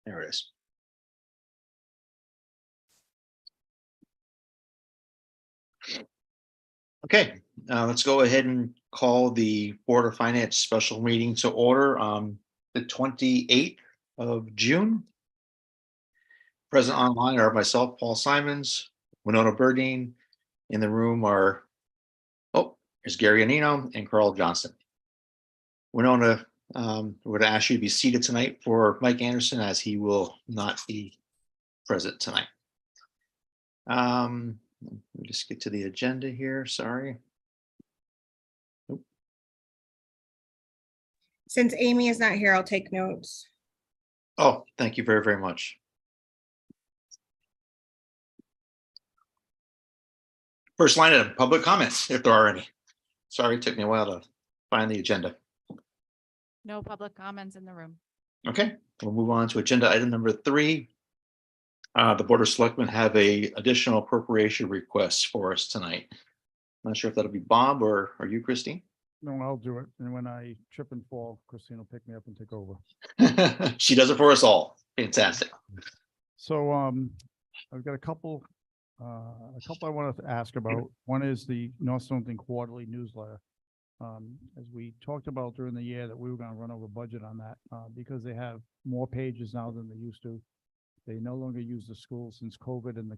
There it is. Okay, let's go ahead and call the Board of Finance special meeting to order on the 28th of June. Present online are myself, Paul Simons, Winona Burdine. In the room are, oh, there's Gary Anino and Carl Johnson. Winona, we're going to ask you to be seated tonight for Mike Anderson as he will not be present tonight. Let me just get to the agenda here. Sorry. Since Amy is not here, I'll take notes. Oh, thank you very, very much. First line of public comments, if there are any. Sorry, it took me a while to find the agenda. No public comments in the room. Okay, we'll move on to agenda item number 3. The Board of Selectmen have a additional appropriation request for us tonight. Not sure if that'll be Bob or you, Christine. No, I'll do it. And when I trip and fall, Christine will pick me up and take over. She does it for us all. Fantastic. So I've got a couple I wanted to ask about. One is the North Stonington Quarterly newsletter. As we talked about during the year that we were going to run over budget on that because they have more pages now than they used to. They no longer use the school since COVID and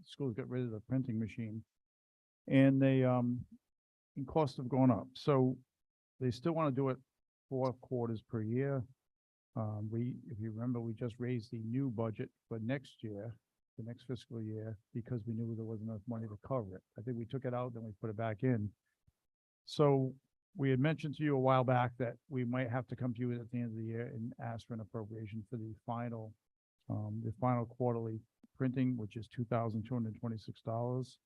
schools got rid of the printing machine, and they costs have gone up. So they still want to do it 4 quarters per year. If you remember, we just raised the new budget for next year, the next fiscal year, because we knew there wasn't enough money to cover it. I think we took it out, then we put it back in. So we had mentioned to you a while back that we might have to come to you at the end of the year and ask for an appropriation for the final quarterly printing, which is $2,226.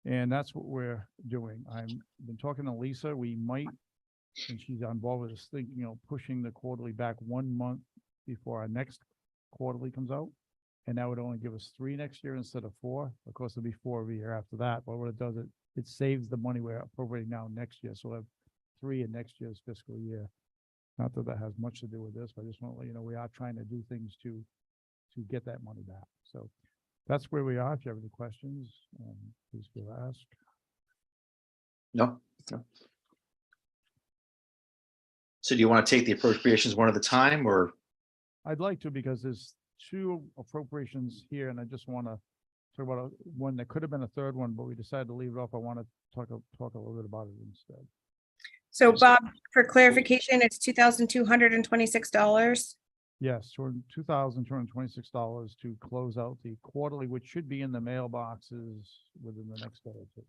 And that's what we're doing. I've been talking to Lisa. We might, and she's on board with this thing, pushing the quarterly back 1 month before our next quarterly comes out. And that would only give us 3 next year instead of 4. Of course, it'll be 4 every year after that. But what it does, it saves the money we're appropriating now next year. So we'll have 3 in next year's fiscal year. Not that that has much to do with this, but I just want to let you know we are trying to do things to get that money back. So that's where we are. If you have any questions, please feel to ask. No. So do you want to take the appropriations one at a time, or? I'd like to, because there's 2 appropriations here, and I just want to talk about one that could have been a third one, but we decided to leave it off. I want to talk a little bit about it instead. So Bob, for clarification, it's $2,226. Yes, $2,226 to close out the quarterly, which should be in the mailboxes within the next day or 2.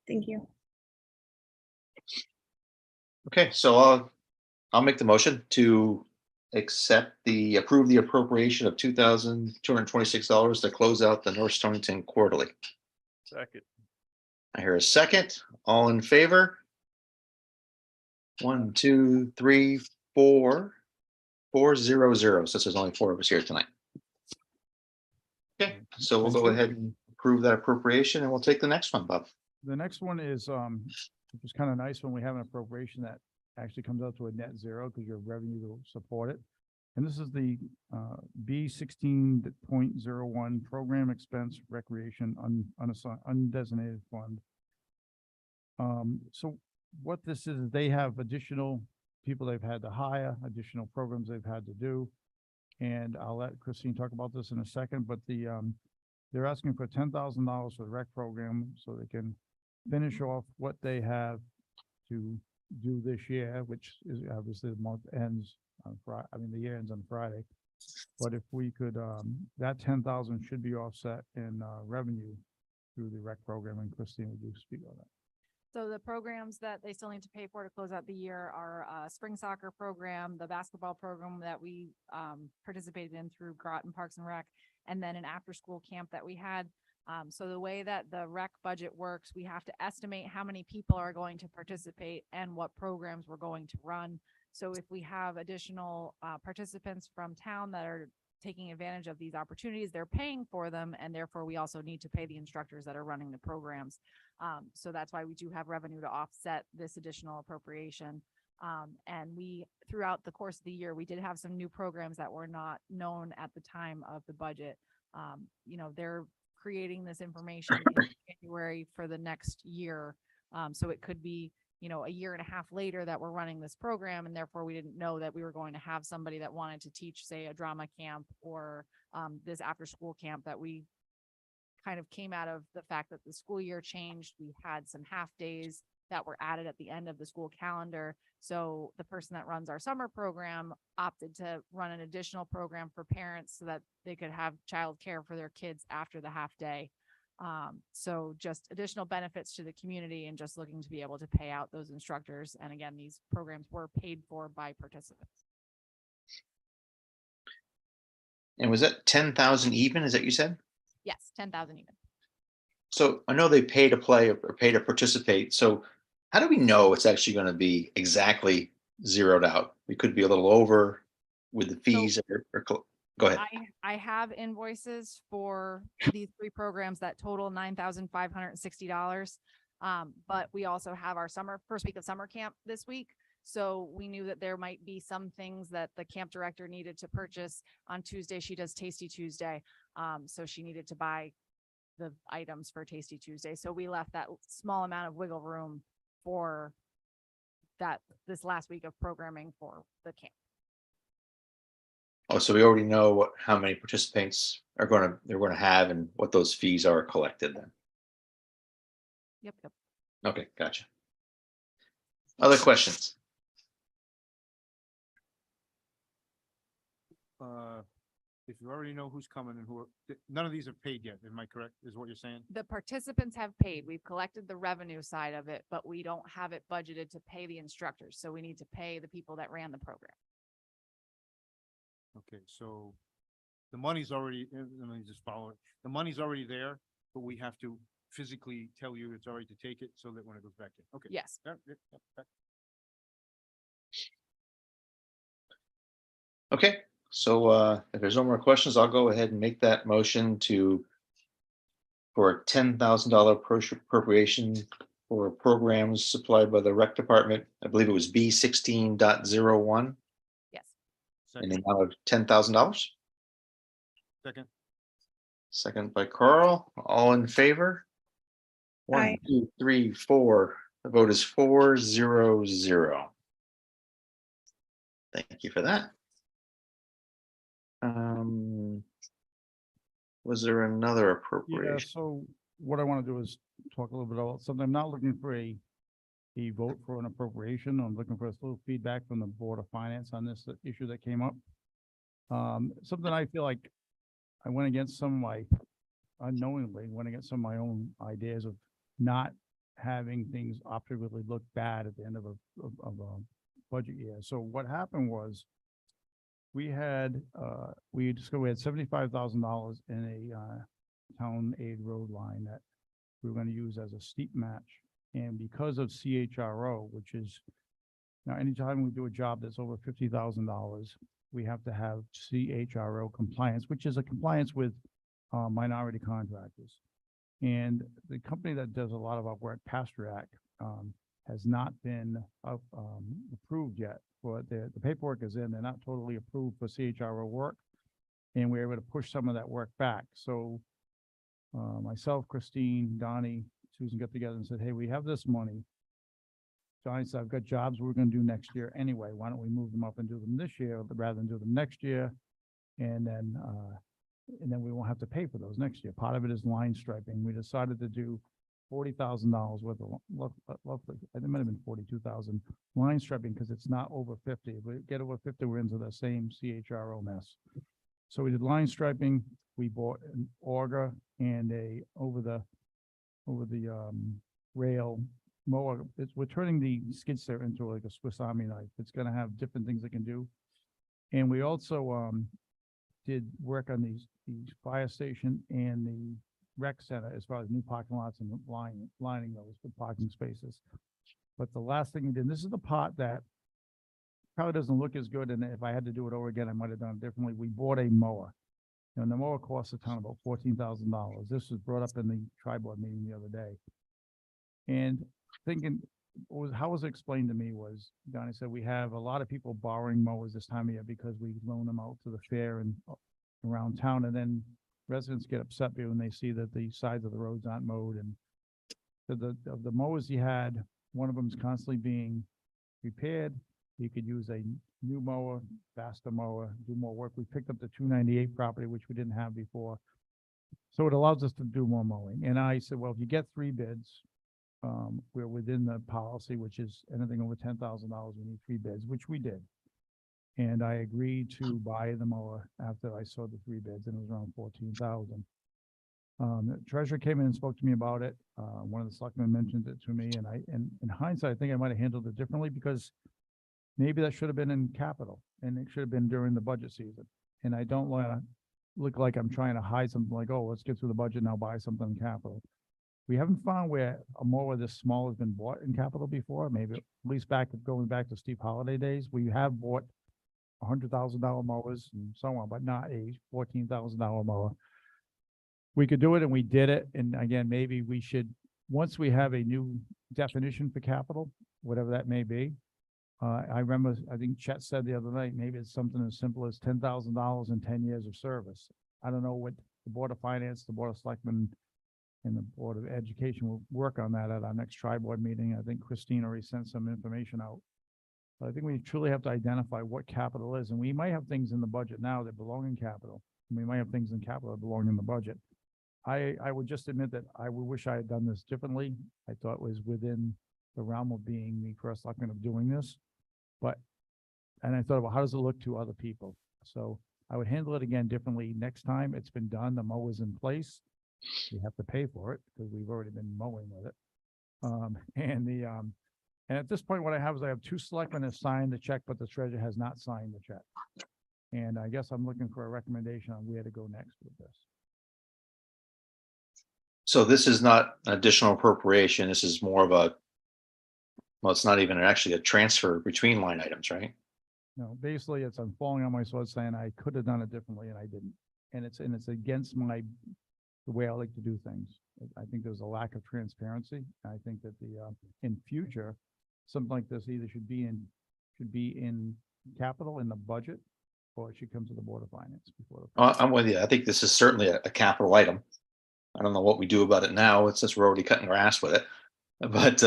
Thank you. Okay, so I'll make the motion to approve the appropriation of $2,226 to close out the North Stonington Quarterly. Second. I hear a second. All in favor? 1, 2, 3, 4. 400. So there's only 4 of us here tonight. Okay, so we'll go ahead and approve that appropriation, and we'll take the next one, Bob. The next one is, which is kind of nice when we have an appropriation that actually comes out to a net zero because your revenue will support it. And this is the B16.01 Program Expense Recreation Undesignated Fund. So what this is, they have additional people they've had to hire, additional programs they've had to do. And I'll let Christine talk about this in a second, but they're asking for $10,000 for the rec program so they can finish off what they have to do this year, which is obviously the month ends on Friday. I mean, the year ends on Friday. But if we could, that 10,000 should be offset in revenue through the rec program. And Christine, would you speak on that? So the programs that they still need to pay for to close out the year are spring soccer program, the basketball program that we participated in through Groton Parks and Rec, and then an after school camp that we had. So the way that the rec budget works, we have to estimate how many people are going to participate and what programs we're going to run. So if we have additional participants from town that are taking advantage of these opportunities, they're paying for them, and therefore we also need to pay the instructors that are running the programs. So that's why we do have revenue to offset this additional appropriation. And we, throughout the course of the year, we did have some new programs that were not known at the time of the budget. They're creating this information in January for the next year. So it could be, a year and a half later that we're running this program, and therefore we didn't know that we were going to have somebody that wanted to teach, say, a drama camp or this after-school camp that we kind of came out of the fact that the school year changed. We had some half days that were added at the end of the school calendar. So the person that runs our summer program opted to run an additional program for parents so that they could have childcare for their kids after the half day. So just additional benefits to the community and just looking to be able to pay out those instructors. And again, these programs were paid for by participants. And was that 10,000 even? Is that you said? Yes, 10,000 even. So I know they pay to play or pay to participate. So how do we know it's actually going to be exactly zeroed out? We could be a little over with the fees go ahead. I have invoices for these 3 programs that total $9,560. But we also have our first week of summer camp this week. So we knew that there might be some things that the camp director needed to purchase. On Tuesday, she does Tasty Tuesday. So she needed to buy the items for Tasty Tuesday. So we left that small amount of wiggle room for this last week of programming for the camp. Oh, so we already know how many participants they're going to have and what those fees are collected then. Yep. Okay, gotcha. Other questions? If you already know who's coming and none of these are paid yet, am I correct? Is what you're saying? The participants have paid. We've collected the revenue side of it, but we don't have it budgeted to pay the instructors. So we need to pay the people that ran the program. Okay, so the money's already, let me just follow it. The money's already there, but we have to physically tell you it's all right to take it so that when it goes back in. Okay. Yes. Okay, so if there's no more questions, I'll go ahead and make that motion for a $10,000 appropriation for programs supplied by the rec department. I believe it was B16.01 Yes. in the Second, amount of $10,000. second, Second by Carl. All in favor? 1, Aye. 2, 3, 4. The vote is 4-0-0. Thank you for that. Was there another Yeah, appropriation? so what I want to do is talk a little bit about something. I'm not looking for a vote for an appropriation. I'm looking for a little feedback from the Board of Finance on this issue that came up. Something I feel like I went against unknowingly went against some of my own ideas of not having things optically look bad at the end of a budget year. So what happened was we had $75,000 in a town aid road line that we were going to use as a steep match. And because of CHRO, which is now anytime we do a job that's over $50,000, we have to have CHRO compliance, which is a compliance with minority contractors. And the company that does a lot of our work, Pastorak, has not been approved yet. For the paperwork is in, they're not totally approved for CHRO work. And we're able to push some of that work back. So myself, Christine, Donnie, Susan got together and said, hey, we have this money. Johnny said, I've got jobs we're going to do next year anyway. Why don't we move them up and do them this year rather than do them next year? And then we won't have to pay for those next year. Part of it is line striping. We decided to do $40,000 worth of, it might have been 42,000 line striping because it's not over 50. If we get over 50, we're into the same CHRO mess. So we did line striping. We bought an auger and a over the rail mower. We're turning the skid steer into like a Swiss Army knife. It's going to have different things it can do. And we also did work on the fire station and the rec center as far as new parking lots and lining those with parking spaces. But the last thing we did, this is the part that probably doesn't look as good. And if I had to do it over again, I might have done it differently. We bought a mower. And the mower costs the town about $14,000. This was brought up in the tri-board meeting the other day. And thinking, how it was explained to me was, Donnie said, we have a lot of people borrowing mowers this time of year because we loan them out to the fair and around town, and then residents get upset when they see that the sides of the roads aren't mowed, and of the mowers he had, one of them is constantly being repaired. He could use a new mower, faster mower, do more work. We picked up the 298 property, which we didn't have before. So it allows us to do more mowing. And I said, well, if you get 3 bids, we're within the policy, which is anything over $10,000, we need 3 bids, which we did. And I agreed to buy the mower after I saw the 3 bids, and it was around 14,000. The treasurer came in and spoke to me about it. One of the selectmen mentioned it to me, and in hindsight, I think I might have handled it differently, because maybe that should have been in capital, and it should have been during the budget season. And I don't want to look like I'm trying to hide something like, oh, let's get through the budget now, buy something in capital. We haven't found where a mower this small has been bought in capital before, maybe at least going back to Steve Holiday days. We have bought $100,000 mowers and so on, but not a $14,000 mower. We could do it, and we did it. And again, maybe we should, once we have a new definition for capital, whatever that may be. I remember, I think Chet said the other night, maybe it's something as simple as $10,000 in 10 years of service. I don't know what the Board of Finance, the Board of Selectmen, and the Board of Education will work on that at our next tri-board meeting. I think Christine already sent some information out. But I think we truly have to identify what capital is, and we might have things in the budget now that belong in capital. We might have things in capital that belong in the budget. I would just admit that I would wish I had done this differently. I thought it was within the realm of being the first selectman of doing this. And I thought, well, how does it look to other people? So I would handle it again differently next time. It's been done. The mower's in place. We have to pay for it because we've already been mowing with it. And at this point, what I have is I have 2 selectmen have signed the check, but the treasurer has not signed the check. And I guess I'm looking for a recommendation on where to go next with this. So this is not an additional appropriation. This is more of a, well, it's not even actually a transfer between line items, right? No, basically I'm falling on my sword saying I could have done it differently and I didn't. And it's against the way I like to do things. I think there's a lack of transparency. I think that in future, something like this either should be in capital in the budget, or it should come to the Board of Finance before. I'm with you. I think this is certainly a capital item. I don't know what we do about it now. It's just we're already cutting grass with it. But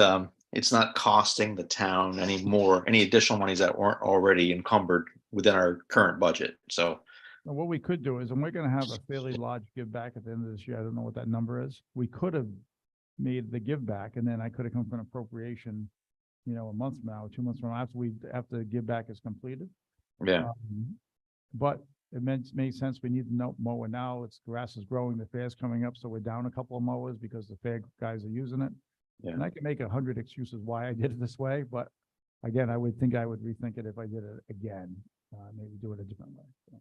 it's not costing the town any additional monies that weren't already encumbered within our current budget. So Now, what we could do is, and we're gonna have a fairly large give back at the end of this year. I don't know what that number is. We could have made the give back, and then I could have come for an appropriation, a month from now, 2 months from now, after the give back is completed. yeah, But it made sense. We need the mower now. Grass is growing, the fair's coming up, so we're down a couple of mowers because the fair guys are using it. Yeah. And I can make 100 excuses why I did it this way, but again, I would rethink it if I did it again, maybe do it a different way.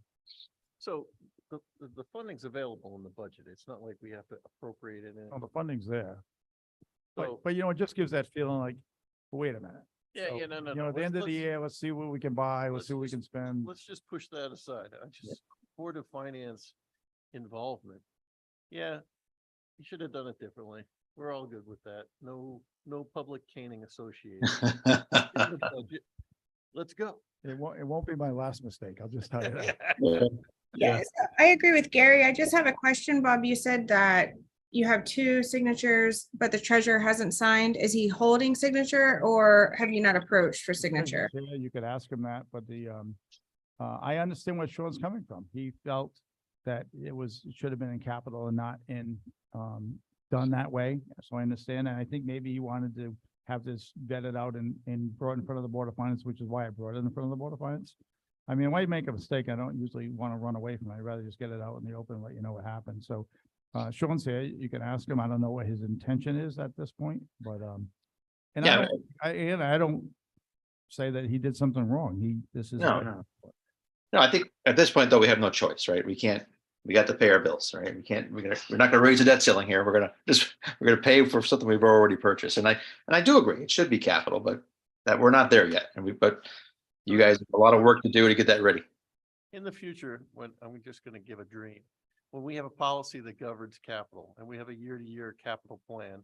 So the funding's available in the budget. It's not like we have to appropriate it in. Oh, the funding's there. So, But it just gives that feeling like, wait a minute. yeah, So, no. At the end of the year, let's see what we can buy, let's see what we can spend. Let's just push that aside. Board of Finance involvement. Yeah, you should have done it differently. We're all good with that. No public caning associated. In the budget. Let's go. It won't be my last mistake, I'll just tell you that. yeah. Yes, I agree with Gary. I just have a question, Bob. You said that you have 2 signatures, but the treasurer hasn't signed. Is he holding signature, or have you not approached for signature? Yeah, you could ask him that, but I understand where Sean's coming from. He felt that it should have been in capital and not done that way. So I understand. And I think maybe he wanted to have this vetted out and brought in front of the Board of Finance, which is why I brought it in front of the Board of Finance. I mean, when I make a mistake, I don't usually want to run away from it. I'd rather just get it out in the open and let you know what happened. So Sean's here, you can ask him. I don't know what his intention is at this point, but and Yeah. I don't say that he did something wrong. No. I think at this point, though, we have no choice, right? We got to pay our bills, right? We're not gonna raise the debt ceiling here. We're gonna pay for something we've already purchased. And I do agree, it should be capital, but that we're not there yet. But you guys have a lot of work to do to get that ready. In the future, when I'm just going to give a dream, when we have a policy that governs capital and we have a year-to-year capital plan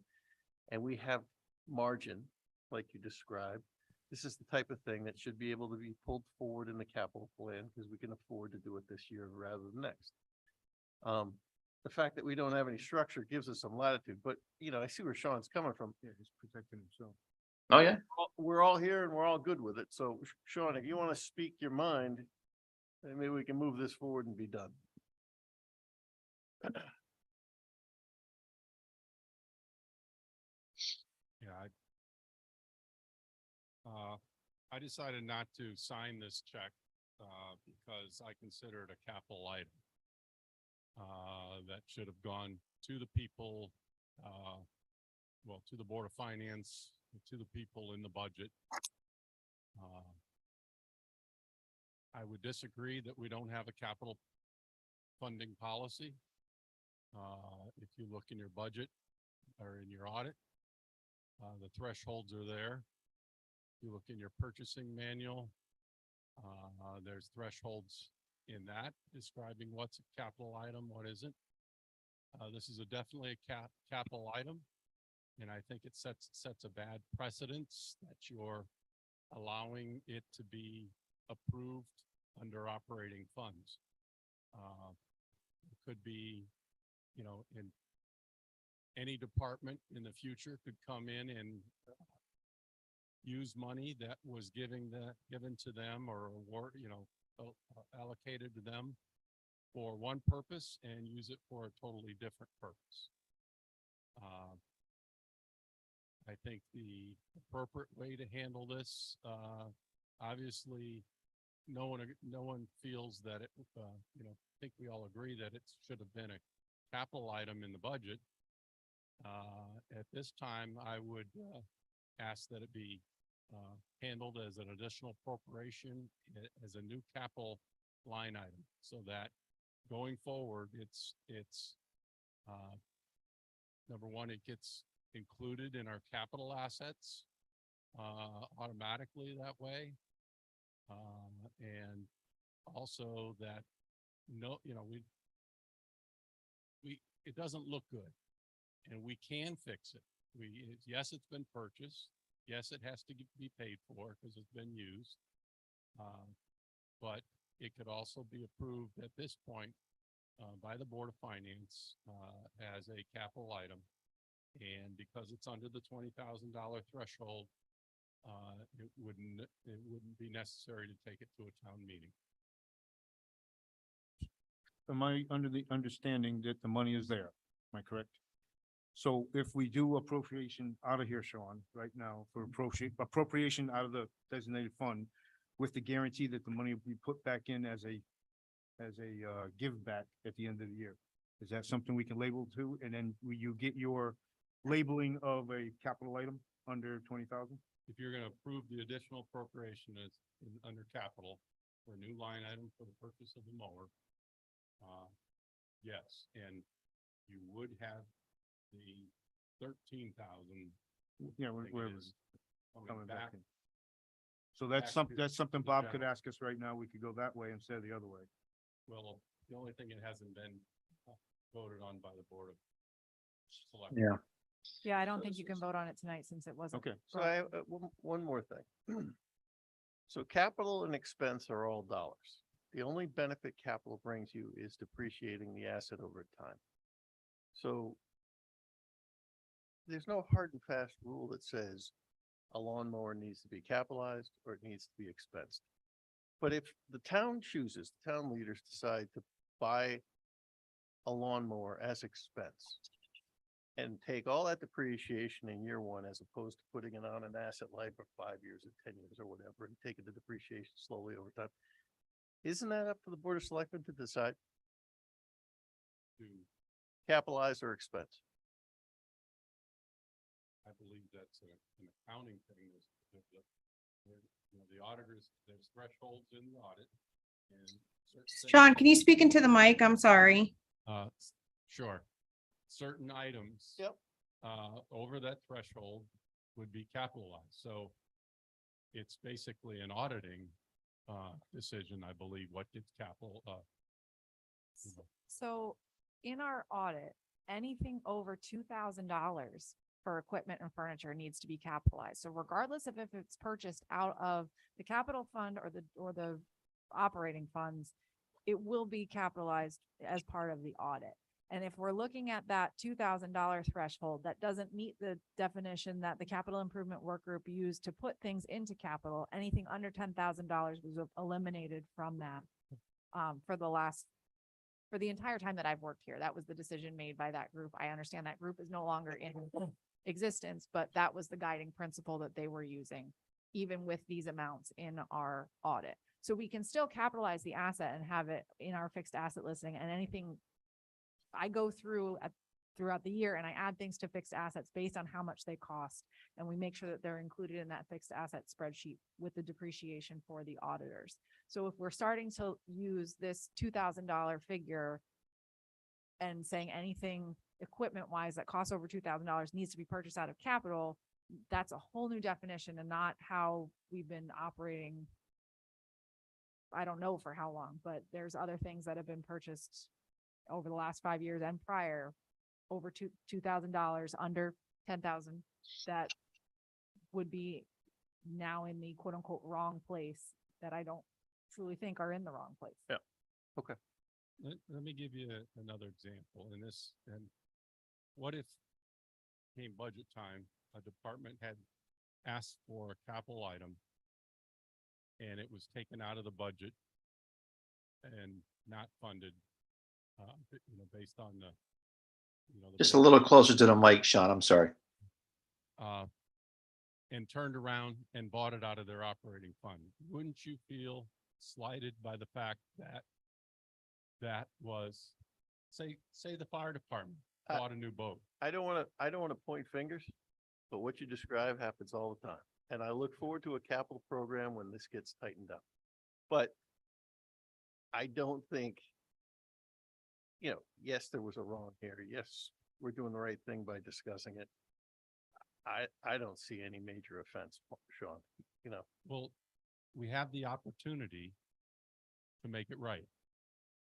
and we have margin like you described. This is the type of thing that should be able to be pulled forward in the capital plan because we can afford to do it this year rather than next. The fact that we don't have any structure gives us some latitude, but you know, I see where Sean's coming from. Yeah, he's protecting himself. Oh, yeah. We're all here and we're all good with it. So Sean, if you want to speak your mind, then maybe we can move this forward and be done. Yeah, I decided not to sign this check, because I consider it a capital item. That should have gone to the people, well, to the Board of Finance, to the people in the budget. I would disagree that we don't have a capital funding policy. If you look in your budget or in your audit, the thresholds are there. If you look in your purchasing manual, there's thresholds in that describing what's a capital item, what isn't. This is definitely a capital item. And I think it sets a bad precedence that you're allowing it to be approved under operating funds. It could be, you know, in any department in the future could come in and use money that was given to them or award, you know, allocated to them for one purpose and use it for a totally different purpose. I think the appropriate way to handle this, obviously, no one feels that it, you know, I think we all agree that it should have been a capital item in the budget. At this time, I would ask that it be handled as an additional appropriation as a new capital line item, so that going forward, it's number one, it gets included in our capital assets automatically that way, and also that no, you know, it doesn't look good, and we can fix it. Yes, it's been purchased. Yes, it has to be paid for because it's been used. But it could also be approved at this point by the Board of Finance as a capital item. And because it's under the $20,000 threshold, it wouldn't be necessary to take it to a town meeting. Am I under the understanding that the money is there? Am I correct? So if we do appropriation out of here, Sean, right now for appropriation out of the designated fund with the guarantee that the money will be put back in as a give back at the end of the year. Is that something we can label to? And then you get your labeling of a capital item under 20,000? If you're gonna approve the additional appropriation as under capital for a new line item for the purchase of the mower, yes, and you would have the 13,000. Yeah, I think it wherever. is, Coming coming back back. in. So that's back to that's something the Bob could general. ask us right now. We could go that way instead of the other way. Well, the only thing it hasn't been voted on by the Board of Selectmen. Yeah. Yeah, I don't think you can vote on it tonight since it wasn't. Okay. So I have one more thing. So capital and expense are all dollars. The only benefit capital brings you is depreciating the asset over time. So there's no hard and fast rule that says a lawnmower needs to be capitalized or it needs to be expensed. But if the town chooses, the town leaders decide to buy a lawnmower as expense and take all that depreciation in year one, as opposed to putting it on an asset life for 5 years or 10 years or whatever, and taking the depreciation slowly over time, isn't that up to the Board of Selectmen to decide, To, capitalize or expense? I believe that's an accounting thing, is you know, the auditors, there's thresholds in the audit. And certain things- Sean, can you speak into the mic? I'm sorry. Sure. Certain items. Yep. Over that threshold would be capitalized. So it's basically an auditing decision, I believe, what gets capital, So in our audit, anything over $2,000 for equipment and furniture needs to be capitalized. So regardless of if it's purchased out of the capital fund or the operating funds, it will be capitalized as part of the audit. And if we're looking at that $2,000 threshold, that doesn't meet the definition that the capital improvement work group used to put things into capital. Anything under $10,000 was eliminated from that for the entire time that I've worked here. That was the decision made by that group. I understand that group is no longer in existence, but that was the guiding principle that they were using, even with these amounts in our audit. So we can still capitalize the asset and have it in our fixed asset listing, and anything I go through throughout the year and I add things to fixed assets based on how much they cost. And we make sure that they're included in that fixed asset spreadsheet with the depreciation for the auditors. So if we're starting to use this $2,000 figure and saying anything equipment wise that costs over $2,000 needs to be purchased out of capital, that's a whole new definition and not how we've been operating. I don't know for how long, but there's other things that have been purchased over the last 5 years and prior over $2,000, under 10,000, that would be now in the quote unquote wrong place that I don't truly think are in the wrong place. Yeah. Let me give you another example in this. And what if came budget time, a department had asked for a capital item and it was taken out of the budget and not funded, based on the, Just a little closer to the mic, Sean. I'm sorry. and turned around and bought it out of their operating fund. Wouldn't you feel slighted by the fact that that was, say the fire department bought a new boat? I don't want to point fingers, but what you describe happens all the time. And I look forward to a capital program when this gets tightened up. But I don't think, yes, there was a wrong here. Yes, we're doing the right thing by discussing it. I don't see any major offense, Sean, Well, we have the opportunity to make it right,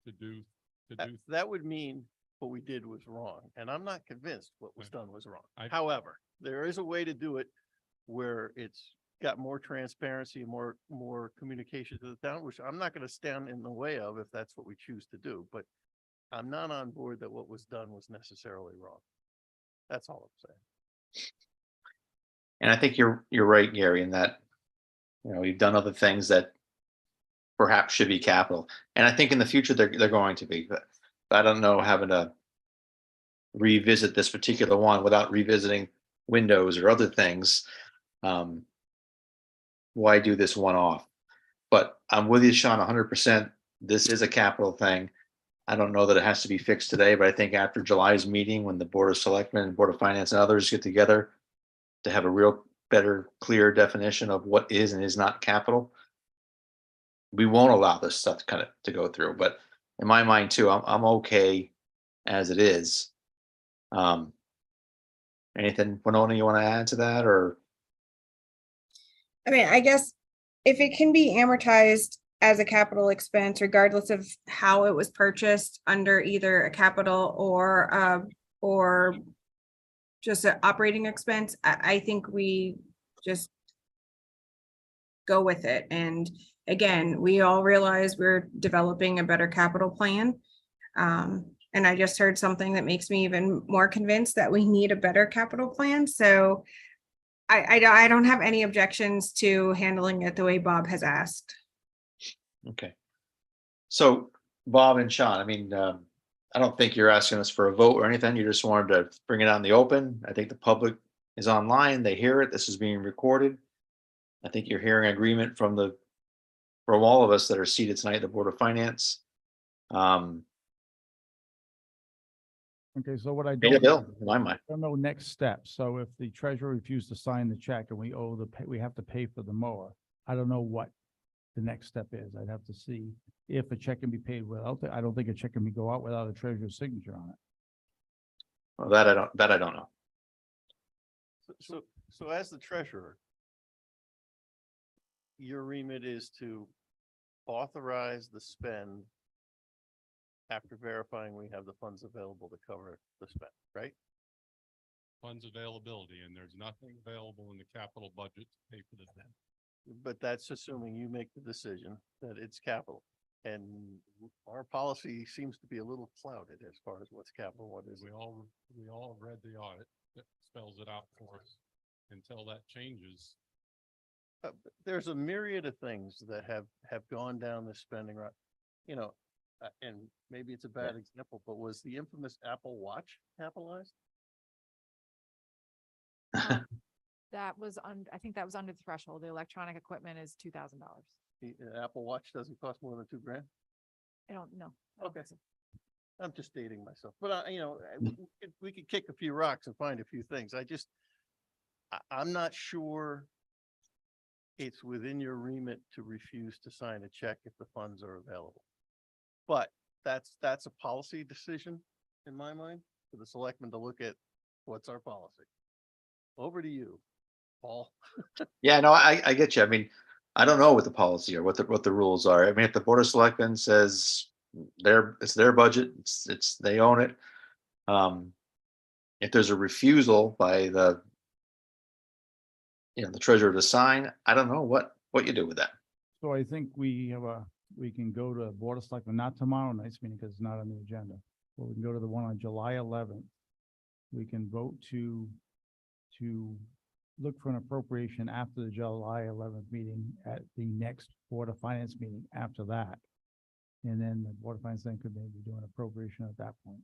to do. that would mean what we did was wrong. And I'm not convinced what was done was wrong. I- However, there is a way to do it where it's got more transparency, more communication to the town, which I'm not going to stand in the way of if that's what we choose to do. But I'm not on board that what was done was necessarily wrong. That's all I'm saying. And I think you're right, Gary, in that, we've done other things that perhaps should be capital. And I think in the future, they're going to be, but I don't know, having to revisit this particular one without revisiting Windows or other things. Why do this one off? But I'm with you, Sean, 100%. This is a capital thing. I don't know that it has to be fixed today, but I think after July's meeting, when the Board of Selectmen and Board of Finance and others get together to have a real better, clear definition of what is and is not capital, we won't allow this stuff to go through. But in my mind too, I'm okay as it is. Anything, Winona, you want to add to that, or? I mean, I guess if it can be amortized as a capital expense, regardless of how it was purchased under either a capital or just an operating expense, I think we just go with it. And again, we all realize we're developing a better capital plan. And I just heard something that makes me even more convinced that we need a better capital plan. So I don't have any objections to handling it the way Bob has asked. Okay. So Bob and Sean, I mean, I don't think you're asking us for a vote or anything. You just wanted to bring it out in the open. I think the public is online. They hear it. This is being recorded. I think you're hearing agreement from all of us that are seated tonight at the Board of Finance. Okay, so what I Pay the don't. bill, in my mind. Don't know next steps. So if the treasurer refused to sign the check and we have to pay for the mower, I don't know what the next step is. I'd have to see if a check can be paid without, I don't think a check can go out without a treasurer's signature on it. Well, that I don't know. So as the treasurer, your remit is to authorize the spend after verifying we have the funds available to cover the spend, right? funds availability, and there's nothing available in the capital budget to pay for this. But that's assuming you make the decision that it's capital. And our policy seems to be a little clouded as far as what's capital, what isn't. We all read the audit that spells it out for us. Until that changes, But there's a myriad of things that have gone down the spending route, you know, and maybe it's a bad example, but was the infamous Apple Watch capitalized? That was I think that was under the threshold. The electronic equipment is $2,000. The Apple Watch doesn't cost more than $2,000. I don't know. I don't Okay. think so. I'm just dating myself, but we could kick a few rocks and find a few things. I'm not sure it's within your remit to refuse to sign a check if the funds are available. But that's a policy decision in my mind for the selectmen to look at what's our policy. Over to you, Paul. Yeah, no, I get you. I mean, I don't know what the policy or what the rules are. I mean, if the Board of Selectmen says it's their budget, they own it. If there's a refusal by the treasurer to sign, I don't know what you do with that. So I think we can go to Board of Selectmen, not tomorrow night's meeting because it's not on the agenda. But we can go to the one on July 11th. We can vote to look for an appropriation after the July 11th meeting at the next Board of Finance meeting after that. And then the Board of Finance then could maybe do an appropriation at that point.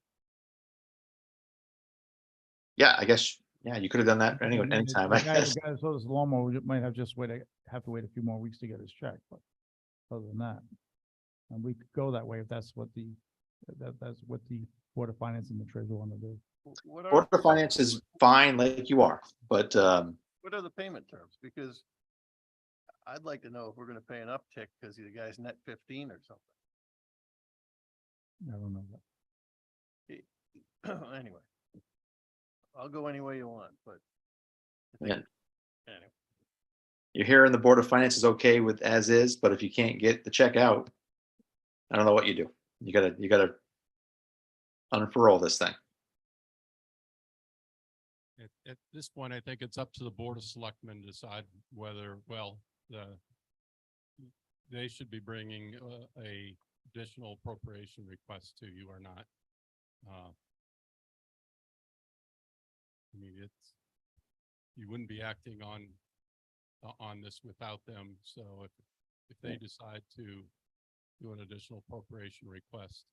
Yeah, I guess, yeah, you could have done that And then anytime. The I guy guess. that sold us the lawnmower, we might have have to wait a few more weeks to get his check, but other than that. And we could go that way if that's what that's what the Board of Finance and the Treasurer want to do. Board of Finance is fine like you are, but What are the payment terms? Because I'd like to know if we're gonna pay an uptick because the guy's net 15 or something. I don't know that. Anyway. I'll go any way you want, but. Yeah. Anyway, you're hearing the Board of Finance is okay with as is, but if you can't get the check out, I don't know what you do. You gotta unfurl this thing. at this point, I think it's up to the Board of Selectmen to decide whether, they should be bringing a additional appropriation request to you or not. I mean, you wouldn't be acting on this without them. So if they decide to do an additional appropriation request,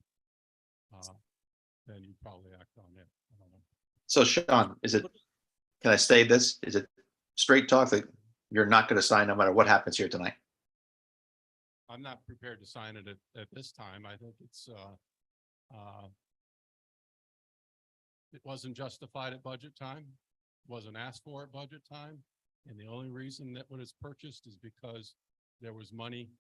then you probably act on it. I don't know. So Sean, can I say this? Is it straight talk that you're not gonna sign no matter what happens here tonight? I'm not prepared to sign it at this time. I think it wasn't justified at budget time, wasn't asked for at budget time. And the only reason that when it's purchased is because there was money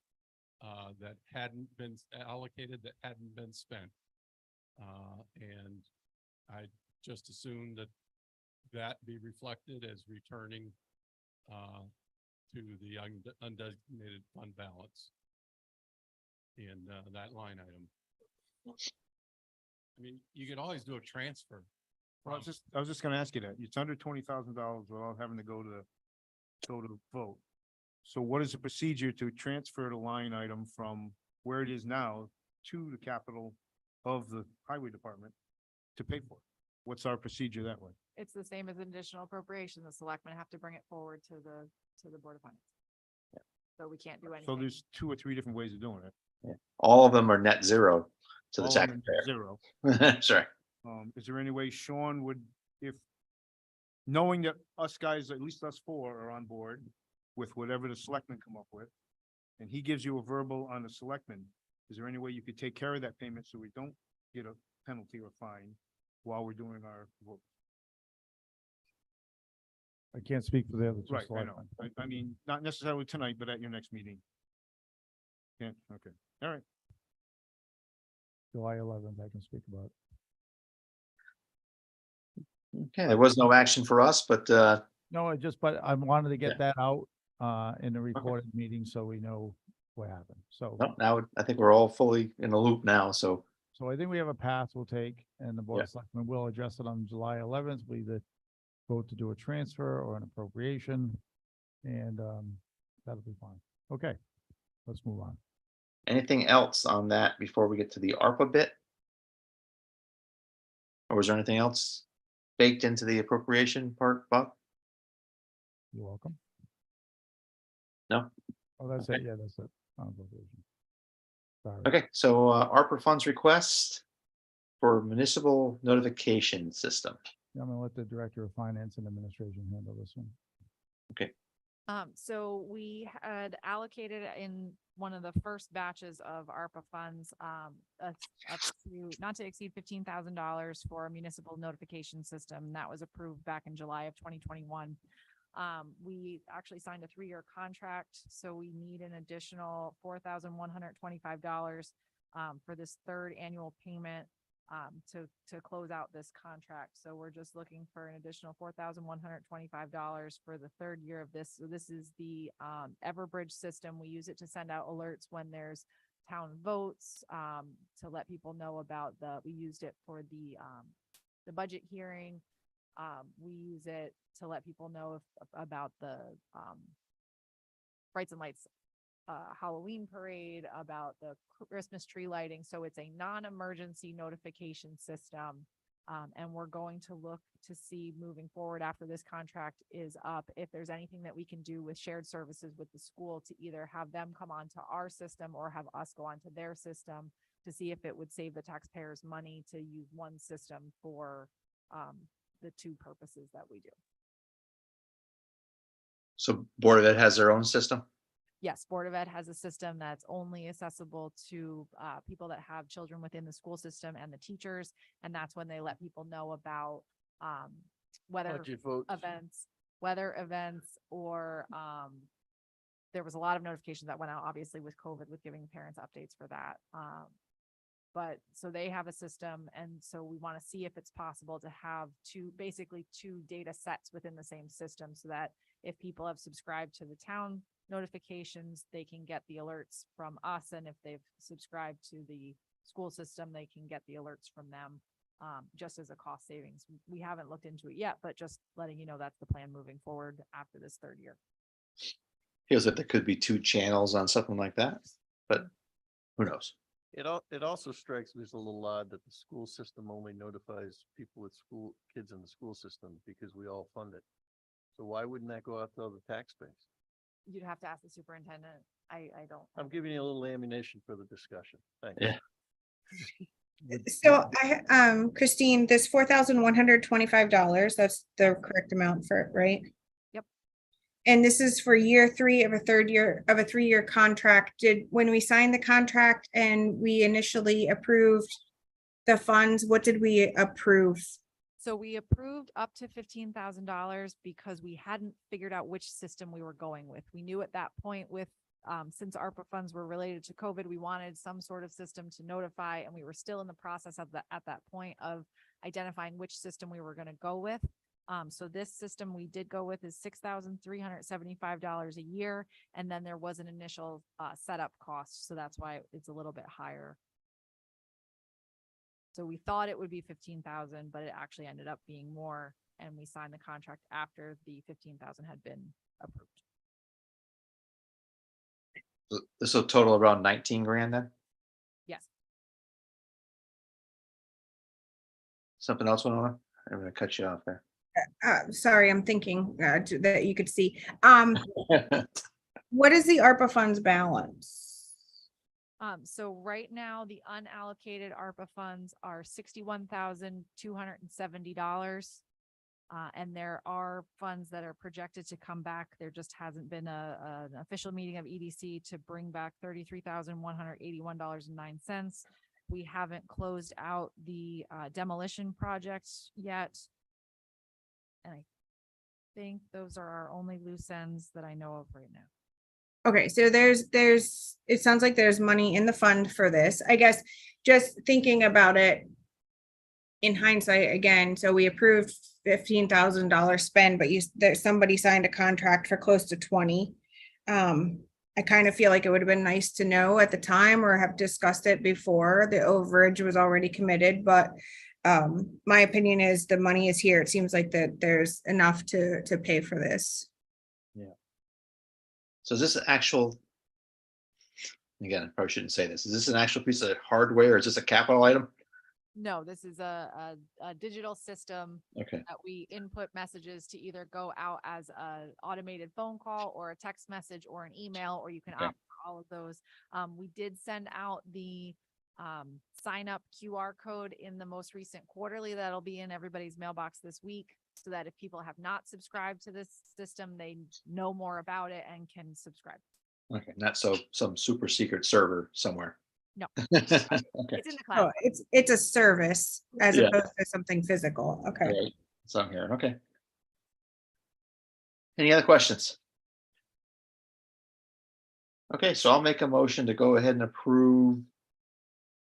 that hadn't been allocated, that hadn't been spent. And I just assumed that be reflected as returning to the undesignated fund balance in that line item. I mean, you could always do a transfer. Well, I was just gonna ask you that. It's under $20,000 without having to go to vote. So what is the procedure to transfer the line item from where it is now to the capital of the highway department to pay for it? What's our procedure that way? It's the same as an additional appropriation. The selectmen have to bring it forward to the Board of Finance. So we can't do anything. So there's 2 or 3 different ways of doing it. All of them are net zero to the All of them taxpayer. Zero. Sorry. Is there any way Sean would, if knowing that us guys, at least us 4 are on board with whatever the selectmen come up with, and he gives you a verbal on the selectmen, is there any way you could take care of that payment so we don't get a penalty or fine while we're doing our vote? I can't speak for the other two Right, I know. selectmen. I mean, not necessarily tonight, but at your next meeting. Yeah, okay, all right. July 11th, I can speak about. Okay, there was no action for us, but No, but I wanted to get that out in the recorded meeting so we know what happened. So, no, now I think we're all fully in the loop now, so I think we have a path we'll take and the Board of Selectmen will address it on July 11th, be the vote to do a transfer or an appropriation, and that'll be fine. Okay, let's move on. Anything else on that before we get to the ARPA bit? Or was there anything else baked into the appropriation part, Bob? You're welcome. No? Oh, that's Okay. it. Yeah, that's it. On appropriation. Sorry. Okay, so ARPA funds request for municipal notification system. I'm gonna let the Director of Finance and Administration handle this one. So we had allocated in one of the first batches of ARPA funds, up to not to exceed $15,000 for a municipal notification system. That was approved back in July of 2021. We actually signed a 3-year contract, so we need an additional $4,125 for this third annual payment to close out this contract. So we're just looking for an additional $4,125 for the third year of this. So this is the Everbridge system. We use it to send out alerts when there's town votes, to let people know about we used it for the budget hearing. We use it to let people know about the Brights and Lights Halloween parade, about the Christmas tree lighting. So it's a non-emergency notification system. And we're going to look to see moving forward after this contract is up, if there's anything that we can do with shared services with the school to either have them come onto our system or have us go onto their system to see if it would save the taxpayers money to use one system for the two purposes that we do. So Board of Ed has their own system? Yes, Board of Ed has a system that's only accessible to people that have children within the school system and the teachers. And that's when they let people know about weather Budget votes. events, or there was a lot of notifications that went out, obviously with COVID, with giving parents updates for that. But so they have a system, and so we want to see if it's possible to have basically two data sets within the same system, so that if people have subscribed to the town notifications, they can get the alerts from us, and if they've subscribed to the school system, they can get the alerts from them, just as a cost savings. We haven't looked into it yet, but just letting you know that's the plan moving forward after this third year. Feels like there could be 2 channels on something like that, but who knows? It also strikes me as a little odd that the school system only notifies people with kids in the school system because we all fund it. So why wouldn't that go out to other taxpayers? You'd have to ask the superintendent. I don't. I'm giving you a little ammunition for the discussion. Thanks. Yeah. So Christine, this $4,125, that's the correct amount for it, right? Yep. And this is for year 3 of a 3-year contract. When we signed the contract and we initially approved the funds, what did we approve? So we approved up to $15,000 because we hadn't figured out which system we were going with. We knew at that point since ARPA funds were related to COVID, we wanted some sort of system to notify, and we were still in the process of at that point of identifying which system we were going to go with. So this system we did go with is $6,375 a year. And then there was an initial setup cost. So that's why it's a little bit higher. So we thought it would be 15,000, but it actually ended up being more. And we signed the contract after the 15,000 had been approved. So this will total around 19 grand then? Yes. Something else went on? I'm gonna cut you off there. Sorry, I'm thinking that you could see. What is the ARPA funds balance? So right now, the unallocated ARPA funds are $61,270. And there are funds that are projected to come back. There just hasn't been an official meeting of EDC to bring back $33,181.09. We haven't closed out the demolition projects yet. And I think those are our only loose ends that I know of right now. Okay, so it sounds like there's money in the fund for this. I guess just thinking about it in hindsight again, so we approved $15,000 spend, but somebody signed a contract for close to 20. I kind of feel like it would have been nice to know at the time or have discussed it before. The overage was already committed, but my opinion is the money is here. It seems like that there's enough to pay for this. So is this an actual? Again, I probably shouldn't say this. Is this an actual piece of hardware or is this a capital item? No, this is a digital system Okay, that we input messages to either go out as a automated phone call or a text message or an email, or you can Okay. opt for all of those. We did send out the sign up QR code in the most recent quarterly. That'll be in everybody's mailbox this week, so that if people have not subscribed to this system, they know more about it and can subscribe. okay, not so some super secret server somewhere. No. Okay, It's in the Oh, cloud. it's a service as Yeah. opposed to something physical. Okay. right, so I'm here, okay. Any other questions? Okay, so I'll make a motion to go ahead and approve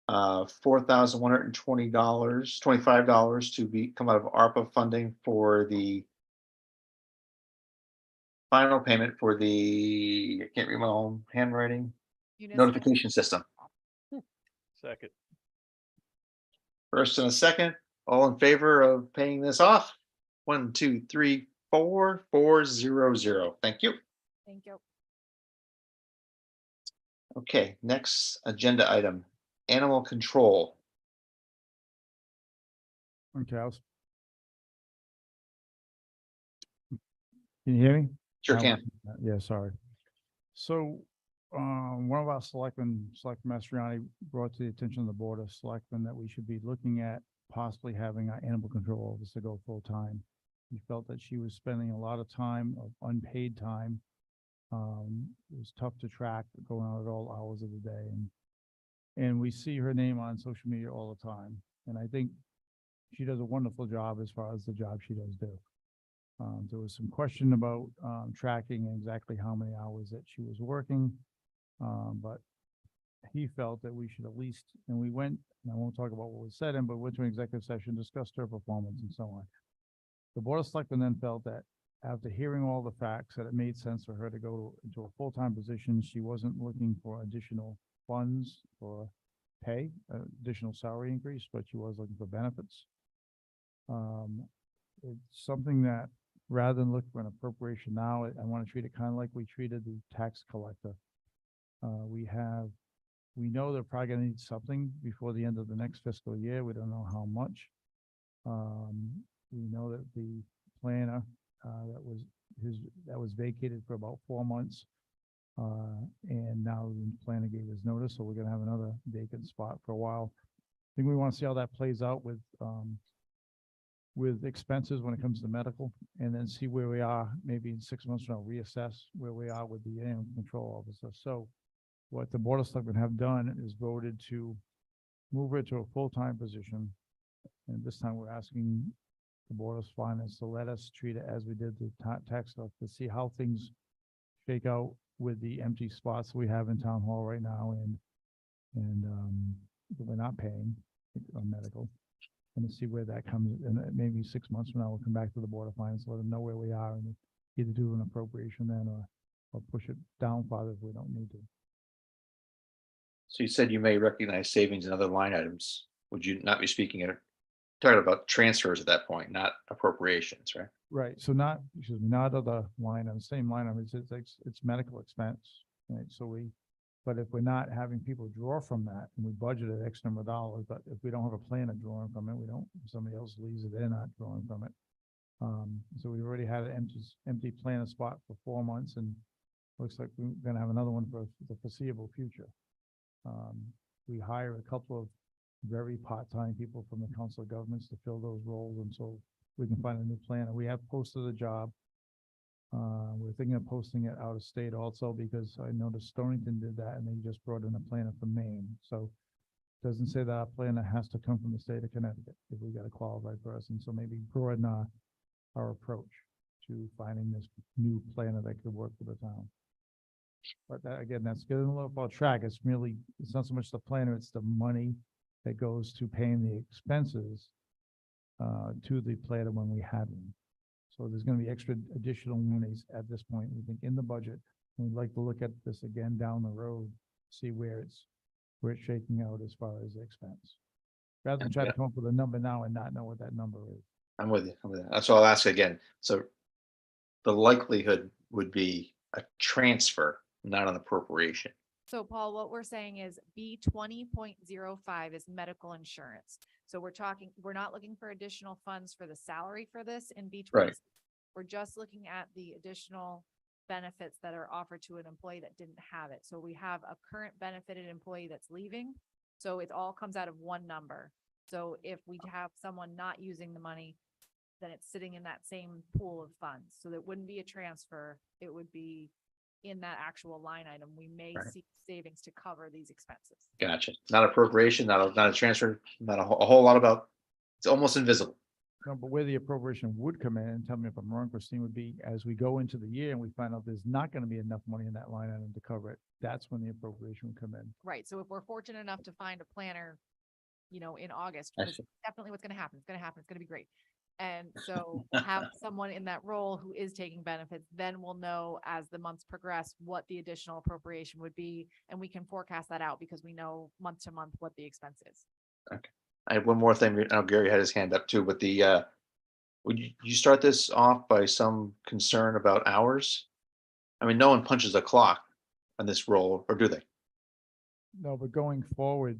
$4,120, $25 to come out of ARPA funding for the final payment for the, I can't read my own handwriting, Municipal- notification system. Second. First and a second, all in favor of paying this off? 1, 2, 3, 4, 400. Thank you. Thank you. Okay, next agenda item, animal control. Okay, Can you hear me? Sure I can. wasn't- Yeah, sorry. So, one of our selectmen, Select Mastriani, brought to the attention of the Board of Selectmen that we should be looking at possibly having our animal control officer go full-time. He felt that she was spending a lot of time of unpaid time. It was tough to track, going out at all hours of the day, and we see her name on social media all the time. And I think she does a wonderful job as far as the job she does do. There was some question about tracking exactly how many hours that she was working. But he felt that we should at least, and we went, and I won't talk about what was said in, but went to an executive session, discussed her performance and so on. The Board of Selectmen then felt that after hearing all the facts, that it made sense for her to go into a full-time position. She wasn't looking for additional funds for pay, additional salary increase, but she was looking for benefits. It's something that, rather than look for an appropriation now, I want to treat it kind of like we treated the tax collector. We know they're probably gonna need something before the end of the next fiscal year. We don't know how much. We know that the planner, that was vacated for about 4 months. And now the planner gave his notice, so we're gonna have another vacant spot for a while. I think we want to see how that plays out with expenses when it comes to medical, and then see where we are, maybe in 6 months from now, reassess where we are with the animal control officer. So what the Board of Selectmen have done is voted to move her to a full-time position. And this time we're asking the Board of Finance to let us treat it as we did the tax stuff, to see how things shake out with the empty spots we have in town hall right now, and we're not paying on medical. And to see where that comes, and maybe 6 months from now, we'll come back to the Board of Finance, let them know where we are, and either do an appropriation then, or push it down farther if we don't need to. So you said you may recognize savings in other line items. Would you not be talking about transfers at that point, not appropriations, right? Right, so not, excuse me, not other line on the same line, it's medical expense, right? But if we're not having people draw from that, and we budgeted X number of dollars, but if we don't have a plan of drawing from it, if somebody else leaves it, they're not drawing from it. So we already had an empty planner spot for 4 months, and looks like we're gonna have another one for the foreseeable future. We hire a couple of very part-time people from the Council of Governments to fill those roles until we can find a new planner. We have posted the job. We're thinking of posting it out of state also, because I noticed Stonington did that, and they just brought in a planner from Maine. So it doesn't say that our planner has to come from the state of Connecticut if we got a qualified person. So maybe broaden our approach to finding this new planner that could work for the town. But that, again, that's getting a little about track. It's not so much the planner, it's the money that goes to paying the expenses to the planner when we had one. So there's gonna be extra additional monies at this point, we think, in the budget. We'd like to look at this again down the road, see where it's shaking out as far as the expense. rather than try to come up with a number now and not know what that number is. I'm with you. I'm with you. That's why I'll ask again. So the likelihood would be a transfer, not an appropriation. So Paul, what we're saying is B 20.05 is medical insurance. So we're not looking for additional funds for the salary for this in B 20. Right. We're just looking at the additional benefits that are offered to an employee that didn't have it. So we have a current benefited employee that's leaving. So it all comes out of one number. So if we have someone not using the money, then it's sitting in that same pool of funds. So that wouldn't be a transfer. It would be in that actual line item. We may Right. see savings to cover these expenses. Gotcha. Not appropriation, not a transfer, not a whole lot about, it's almost invisible. No, but where the appropriation would come in, and tell me if I'm wrong, Christine, would be as we go into the year and we find out there's not going to be enough money in that line item to cover it. That's when the appropriation would come in. Right. So if we're fortunate enough to find a planner, in August, I which is see. definitely what's going to happen. It's going to happen. It's going to be great. And so we'll have someone in that role who is taking benefits, then we'll know as the months progress what the additional appropriation would be. And we can forecast that out because we know month to month what the expense is. I have one more thing. Now Gary had his hand up too, but would you start this off by some concern about hours? I mean, no one punches a clock on this roll, or do they? No, but going forward,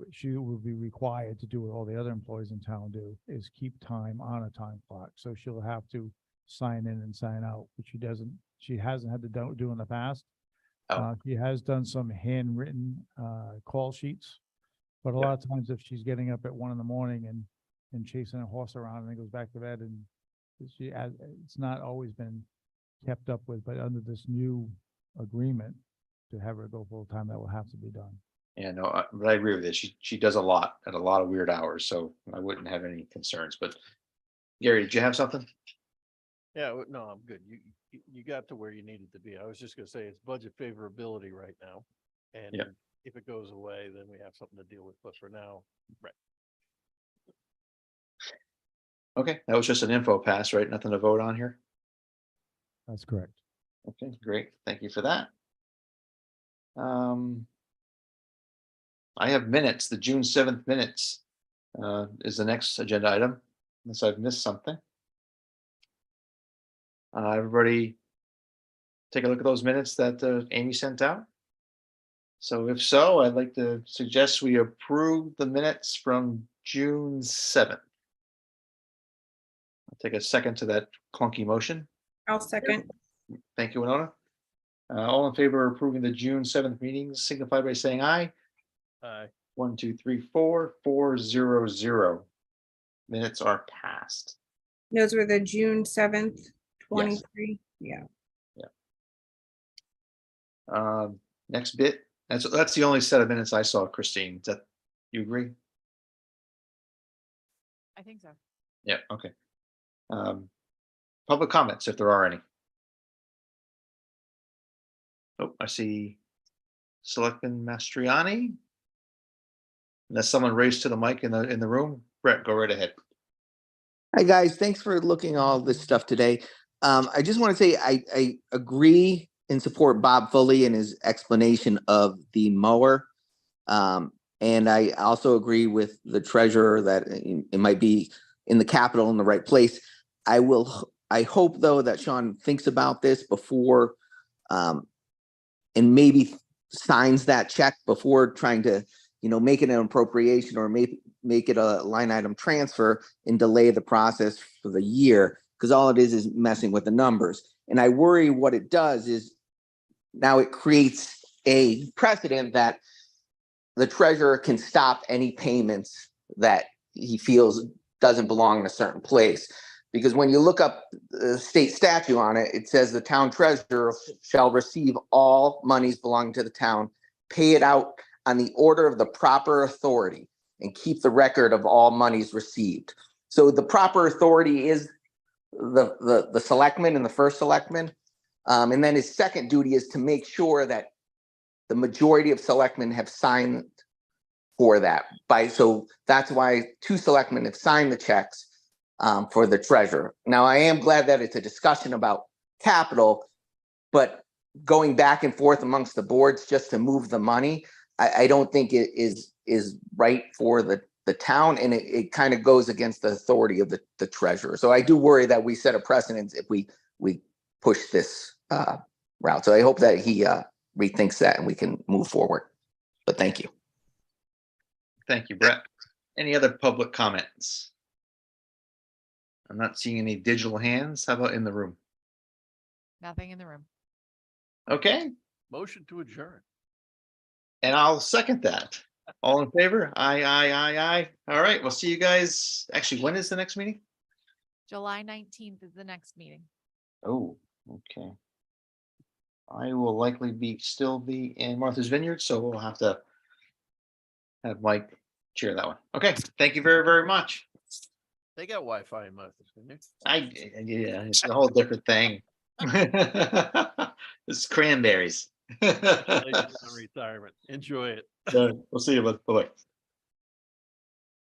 she will be required to do what all the other employees in town do, is keep time on a time clock. So she'll have to sign in and sign out, which she hasn't had to do in the past. Oh. She has done some handwritten call sheets, but a Yeah. lot of times if she's getting up at 1 a.m. and chasing a horse around and then goes back to bed, and it's not always been kept up with, but under this new agreement to have her go full time, that will have to be done. Yeah, no, but I agree with this. She does a lot at a lot of weird hours, so I wouldn't have any concerns. But Gary, did you have something? Yeah, no, I'm good. You got to where you needed to be. I was just gonna say it's budget favorability right now. And Yeah. if it goes away, then we have something to deal with. But for now, right. Okay, that was just an info pass, right? Nothing to vote on here. That's correct. Okay, great. Thank you for that. I have minutes. The June 7th minutes is the next agenda item, unless I've missed something. Everybody take a look at those minutes that Amy sent out. So if so, I'd like to suggest we approve the minutes from June 7th. I'll take a second to that clunky motion. I'll second. Thank you, Winona. All in favor of approving the June 7th meetings signify by saying aye. 1, 2, 3, 4, 4-0-0. Minutes are passed. Those were the June 7th, 23. Yeah. Next bit, that's the only set of minutes I saw, Christine. That, you agree? I think so. Yeah, okay. Public comments, if there are any. Oh, I see Selectman Mastriani. Unless someone raised to the mic in the room. Brett, go right ahead. Hi, guys. Thanks for looking at all this stuff today. I just want to say I agree and support Bob fully in his explanation of the mower. And I also agree with the treasurer that it might be in the capital in the right place. I hope, though, that Sean thinks about this before and maybe signs that check before trying to, make it an appropriation or make it a line item transfer and delay the process for the year, because all it is messing with the numbers. And I worry what it does is now it creates a precedent that the treasurer can stop any payments that he feels doesn't belong in a certain place. Because when you look up the state statute on it, it says the town treasurer shall receive all monies belonging to the town, pay it out on the order of the proper authority, and keep the record of all monies received. So the proper authority is the selectman and the first selectman. And then his second duty is to make sure that the majority of selectmen have signed for that. So that's why 2 selectmen have signed the checks for the treasurer. Now, I am glad that it's a discussion about capital, but going back and forth amongst the boards just to move the money, I don't think it is right for the the town, and it kind of goes against the authority of the treasurer. So I do worry that we set a precedence if we push this route. So I hope that he rethinks that and we can move forward. But thank you. Thank you, Brett. Any other public comments? I'm not seeing any digital hands. How about in the room? Nothing in the room. Okay, Motion to adjourn. and I'll second that. All in favor? Aye, aye, aye, aye. All right, we'll see you guys. Actually, when is the next meeting? July 19th is the next meeting. Oh, okay. I will likely still be in Martha's Vineyard, so we'll have to have Mike chair that one. Okay, thank you very, very much. They got Wi-Fi in Martha's Vineyard. Yeah, it's a whole different thing. It's cranberries. Congratulations on retirement. Enjoy it. We'll see you. Bye-bye.